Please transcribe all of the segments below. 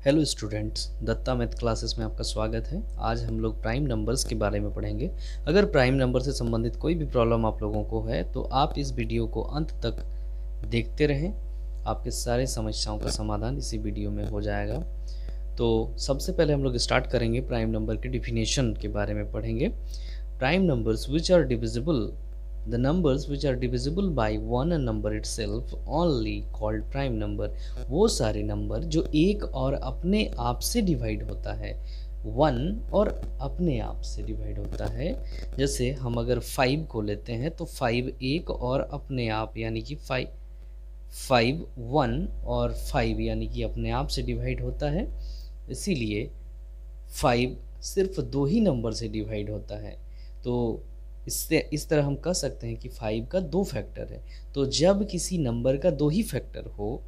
Hello students, Datta math classes में आपका स्वागत है। आज हम लोग प्राइम नंबर्स के बारे में पढ़ेंगे। अगर प्राइम नंबर से संबंधित कोई भी प्रॉब्लम आप लोगों को है तो आप इस वीडियो को अंत तक देखते रहें। आपके सारे समस्याओं का समाधान इसी वीडियो में हो जाएगा। तो सबसे पहले हम लोग स्टार्ट करेंगे प्राइम नंबर के डिफिनेशन के बारे में पढ़ेंगे। Prime numbers which are divisible, the numbers which are divisible by one number itself only called prime number। वो सारे नंबर जो एक और अपने आप से डिवाइड होता है, वन और अपने आप से डिवाइड होता है। जैसे हम अगर 5 को लेते हैं तो 5 एक और अपने आप यानी कि 5 1 और 5 यानी कि अपने आप से डिवाइड होता है। इसीलिए 5 सिर्फ दो ही नंबर से डिवाइड होता है। तो इससे इस तरह हम कह सकते हैं कि 5 का दो फैक्टर है। तो जब किसी नंबर का दो ही फैक्टर हो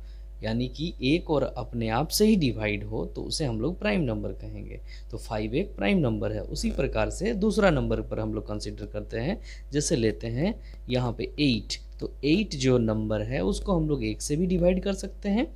यानी कि एक और अपने आप से ही डिवाइड हो तो उसे हम लोग प्राइम नंबर कहेंगे। तो 5 एक प्राइम नंबर है। उसी प्रकार से दूसरा नंबर पर हम लोग कंसिडर करते हैं। जैसे लेते हैं यहाँ पे 8। तो 8 जो नंबर है उसको हम लोग 1 से भी डिवाइड कर सकते हैं,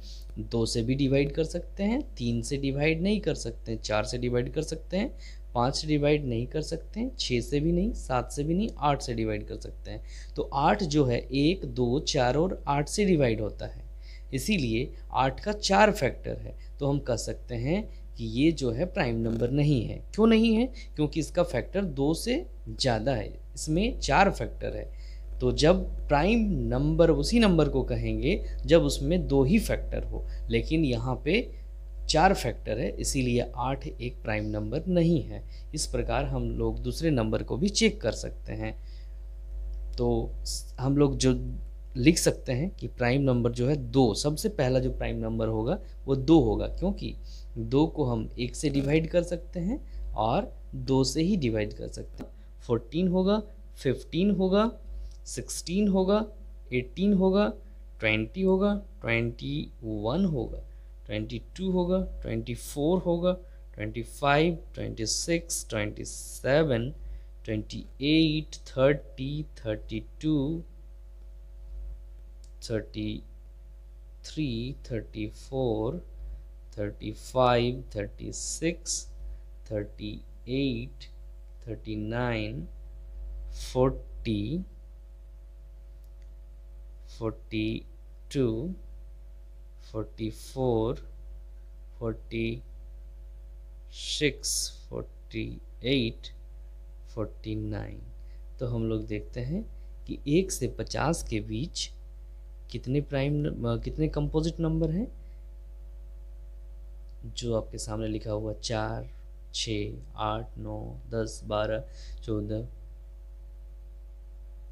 2 से भी डिवाइड कर सकते हैं, 3 से डिवाइड नहीं कर सकते हैं, 4 से डिवाइड कर सकते हैं, 5 से डिवाइड नहीं कर सकते हैं, 6 से भी नहीं, 7 से भी नहीं, 8 से डिवाइड कर सकते हैं। तो 8 जो है 1 2 4 और 8 से डिवाइड होता है। इसीलिए 8 का 4 फैक्टर है। तो हम कह सकते हैं कि ये जो है प्राइम नंबर नहीं है। क्यों नहीं है? क्योंकि इसका फैक्टर 2 से ज़्यादा है, इसमें 4 फैक्टर है। तो जब प्राइम नंबर उसी नंबर को कहेंगे जब उसमें 2 ही फैक्टर हो, लेकिन यहाँ पे 4 फैक्टर है, इसीलिए 8 एक प्राइम नंबर नहीं है। इस प्रकार हम लोग दूसरे नंबर को भी चेक कर सकते हैं। तो हम लोग जो लिख सकते हैं कि प्राइम नंबर जो है 2, सबसे पहला जो प्राइम नंबर होगा वो 2 होगा, क्योंकि 2 को हम 1 से डिवाइड कर सकते हैं और 2 से ही डिवाइड कर सकते हैं। 14 होगा, 15 होगा, 16 होगा, 18 होगा, 20 होगा, 21 होगा, 22 होगा, 24 होगा, 25, 26, 27, 28, 30, 32, 33, 34, 35, 36, 38, 39, 40, 42, 44, 46, 48, 49। तो हम लोग देखते हैं कि 1 से 50 के बीच कितने कंपोजिट नंबर हैं। जो आपके सामने लिखा हुआ 4, 6, 8, 9, 10, 12, 14,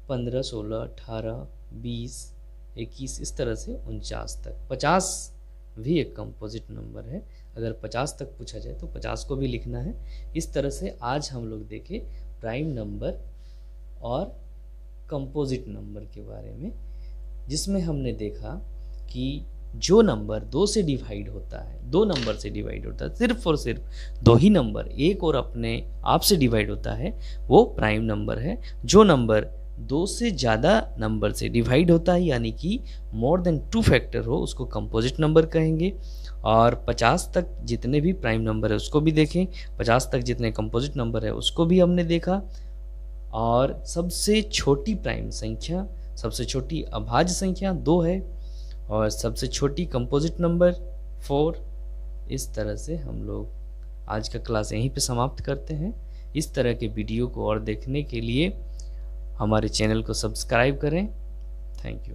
15, 16, 18, 20, 21, इस तरह से 49 तक। 50 भी एक कंपोजिट नंबर है। अगर 50 तक पूछा जाए तो 50 को भी लिखना है। इस तरह से आज हम लोग देखें प्राइम नंबर और कंपोजिट नंबर के बारे में, जिसमें हमने देखा कि जो नंबर 2 से डिवाइड होता है, 2 नंबर से डिवाइड होता है, सिर्फ और सिर्फ 2 ही नंबर एक और अपने आप से डिवाइड होता है, वो प्राइम नंबर है। जो नंबर 2 से ज़्यादा नंबर से डिवाइड होता है यानी कि मोर देन 2 फैक्टर हो, उसको कंपोजिट नंबर कहेंगे। और 50 तक जितने भी प्राइम नंबर है उसको भी देखें, 50 तक जितने कंपोजिट नंबर है उसको भी हमने देखा। और सबसे छोटी प्राइम संख्या, सबसे छोटी अभाज्य संख्या 2 है और सबसे छोटी कंपोजिट नंबर 4। इस तरह से हम लोग आज का क्लास यहीं पे समाप्त करते हैं। इस तरह के वीडियो को और देखने के लिए हमारे चैनल को सब्सक्राइब करें। Thank you.